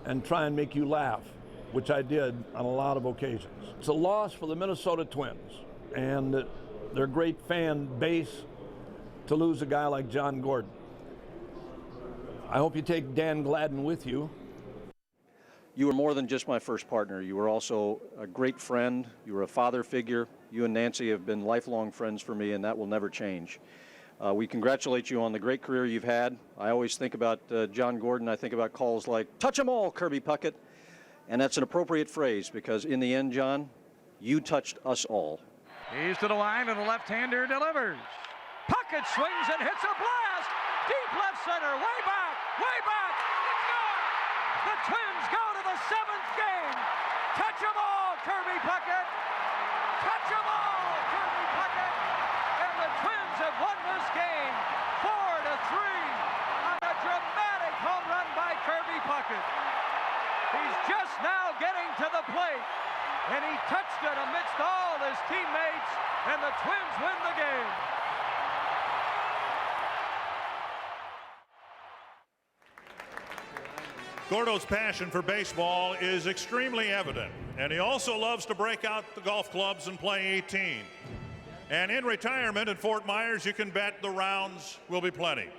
and try and make you laugh, which I did on a lot of occasions. It's a loss for the Minnesota Twins and their great fan base to lose a guy like John Gordon. I hope you take Dan Gladden with you. You were more than just my first partner. You were also a great friend. You were a father figure. You and Nancy have been lifelong friends for me, and that will never change. We congratulate you on the great career you've had. I always think about John Gordon. I think about calls like, touch 'em all, Kirby Pucket. And that's an appropriate phrase because in the end, John, you touched us all. He's to the line and the left-hander delivers. Pucket swings and hits a blast. Deep left center, way back, way back. It's gone. The Twins go to the 7th game. Touch 'em all, Kirby Pucket. Touch 'em all, Kirby Pucket. And the Twins have won this game 4-3 on a dramatic home run by Kirby Pucket. He's just now getting to the plate, and he touched it amidst all his teammates, and the Twins win the game. Gordo's passion for baseball is extremely evident, and he also loves to break out the golf clubs and play 18. And in retirement in Fort Myers, you can bet the rounds will be plenty.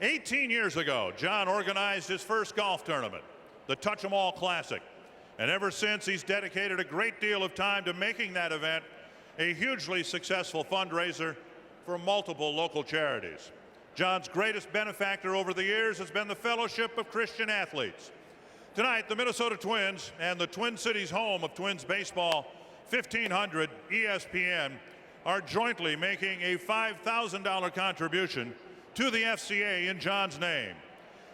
18 years ago, John organized his first golf tournament, the Touch 'em All Classic. And ever since, he's dedicated a great deal of time to making that event a hugely successful fundraiser for multiple local charities. John's greatest benefactor over the years has been the Fellowship of Christian Athletes. Tonight, the Minnesota Twins and the Twin Cities home of Twins baseball, 1500 ESPN, are jointly making a $5,000 contribution to the FCA in John's name.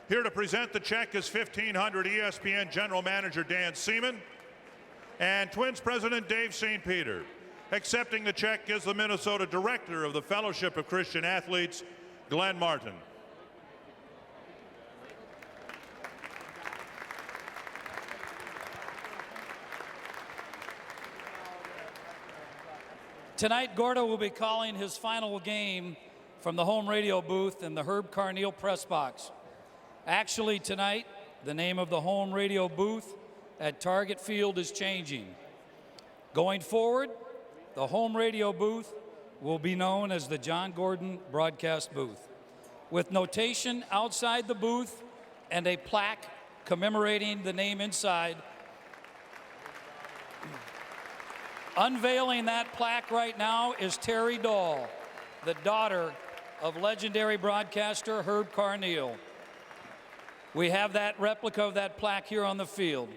Here to present the check is 1500 ESPN General Manager Dan Seaman and Twins President Dave St. Peter. Accepting the check is the Minnesota Director of the Fellowship of Christian Athletes, Glenn Martin. Tonight, Gordo will be calling his final game from the home radio booth in the Herb Carneal press box. Actually, tonight, the name of the home radio booth at Target Field is changing. Going forward, the home radio booth will be known as the John Gordon broadcast booth, with notation outside the booth and a plaque commemorating the name inside. Unveiling that plaque right now is Terry Dahl, the daughter of legendary broadcaster Herb Carneal. We have that replica of that plaque here on the field.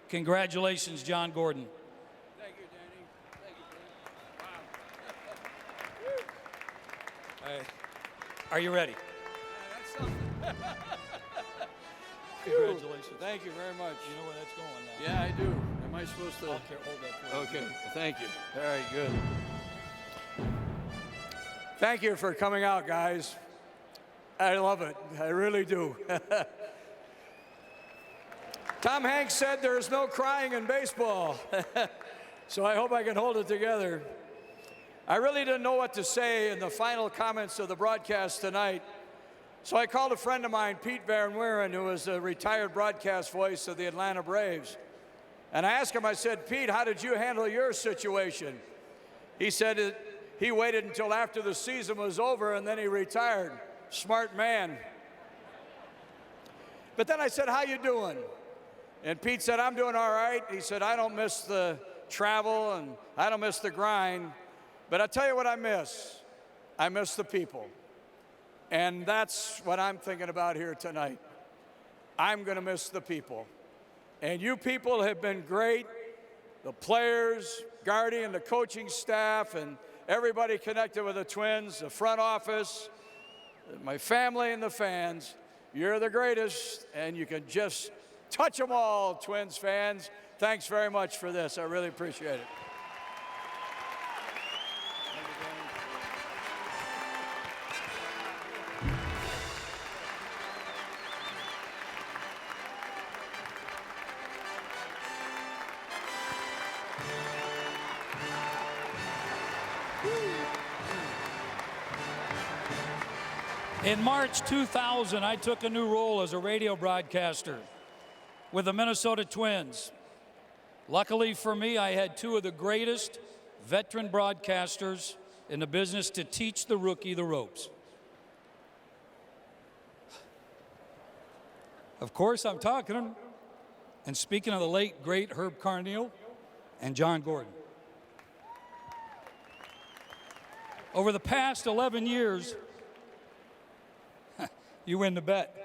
Congratulations, John Gordon. Thank you, Danny. Thank you, Danny. Wow. Are you ready? Yeah, that's something. Congratulations. Thank you very much. You know where that's going now. Yeah, I do. Am I supposed to? I'll hold that for you. Okay, thank you. All right, good. Thank you for coming out, guys. I love it. I really do. Tom Hanks said there's no crying in baseball. So I hope I can hold it together. I really didn't know what to say in the final comments of the broadcast tonight. So I called a friend of mine, Pete Van Wieren, who is a retired broadcast voice of the Atlanta Braves. And I asked him, I said, Pete, how did you handle your situation? He said he waited until after the season was over and then he retired. Smart man. But then I said, how you doing? And Pete said, I'm doing all right. He said, I don't miss the travel and I don't miss the grind. But I'll tell you what I miss. I miss the people. And that's what I'm thinking about here tonight. I'm going to miss the people. And you people have been great. The players, Gardy and the coaching staff, and everybody connected with the Twins, the front office, my family and the fans. You're the greatest, and you can just touch them all, Twins fans. Thanks very much for this. I really appreciate it. In March 2000, I took a new role as a radio broadcaster. with the Minnesota Twins. Luckily for me, I had two of the greatest veteran broadcasters in the business to teach the rookie the ropes. Of course, I'm talking and speaking of the late, great Herb Carneal and John Gordon. Over the past 11 years, you win the bet.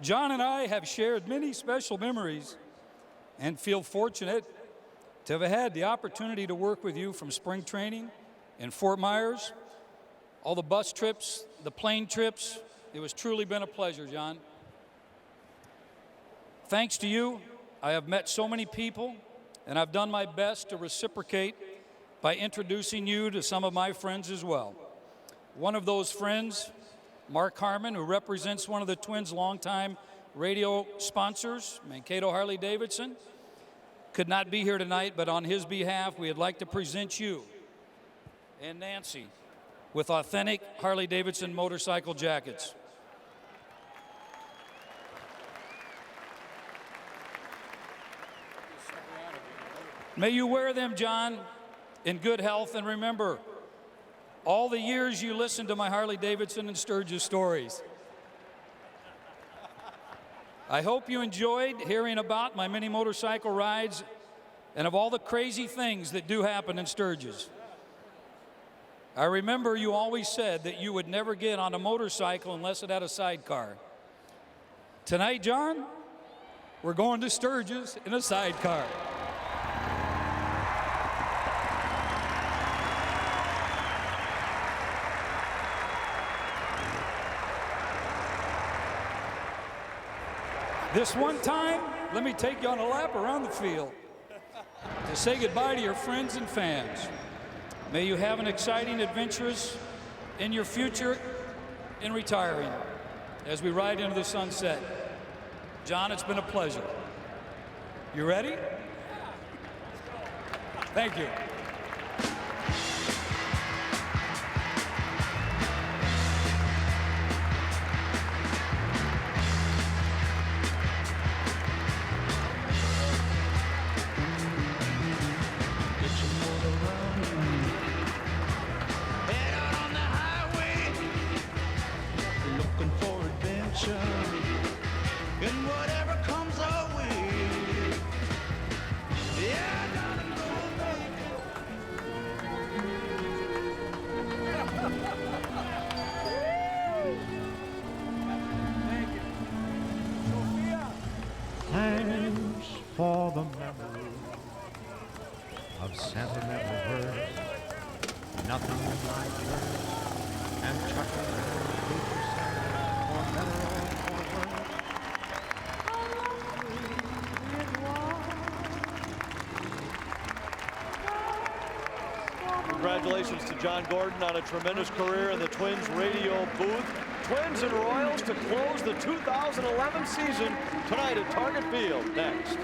John and I have shared many special memories and feel fortunate to have had the opportunity to work with you from spring training in Fort Myers, all the bus trips, the plane trips. It has truly been a pleasure, John. Thanks to you, I have met so many people, and I've done my best to reciprocate by introducing you to some of my friends as well. One of those friends, Mark Harmon, who represents one of the Twins' longtime radio sponsors, Mankato Harley-Davidson, could not be here tonight, but on his behalf, we'd like to present you and Nancy with authentic Harley-Davidson motorcycle jackets. May you wear them, John, in good health, and remember, all the years you listened to my Harley-Davidson and Sturgis stories. I hope you enjoyed hearing about my many motorcycle rides and of all the crazy things that do happen in Sturgis. I remember you always said that you would never get on a motorcycle unless it had a sidecar. Tonight, John, we're going to Sturgis in a sidecar. This one time, let me take you on a lap around the field to say goodbye to your friends and fans. May you have an exciting, adventurous in your future in retiring as we ride into the sunset. John, it's been a pleasure. You ready? Thank you. Thanks for the memory of sentimental words, nothing like words, and chuckles and future sad, for better or for worse. Congratulations to John Gordon on a tremendous career in the Twins radio booth. Twins and Royals to close the 2011 season tonight at Target Field. Next.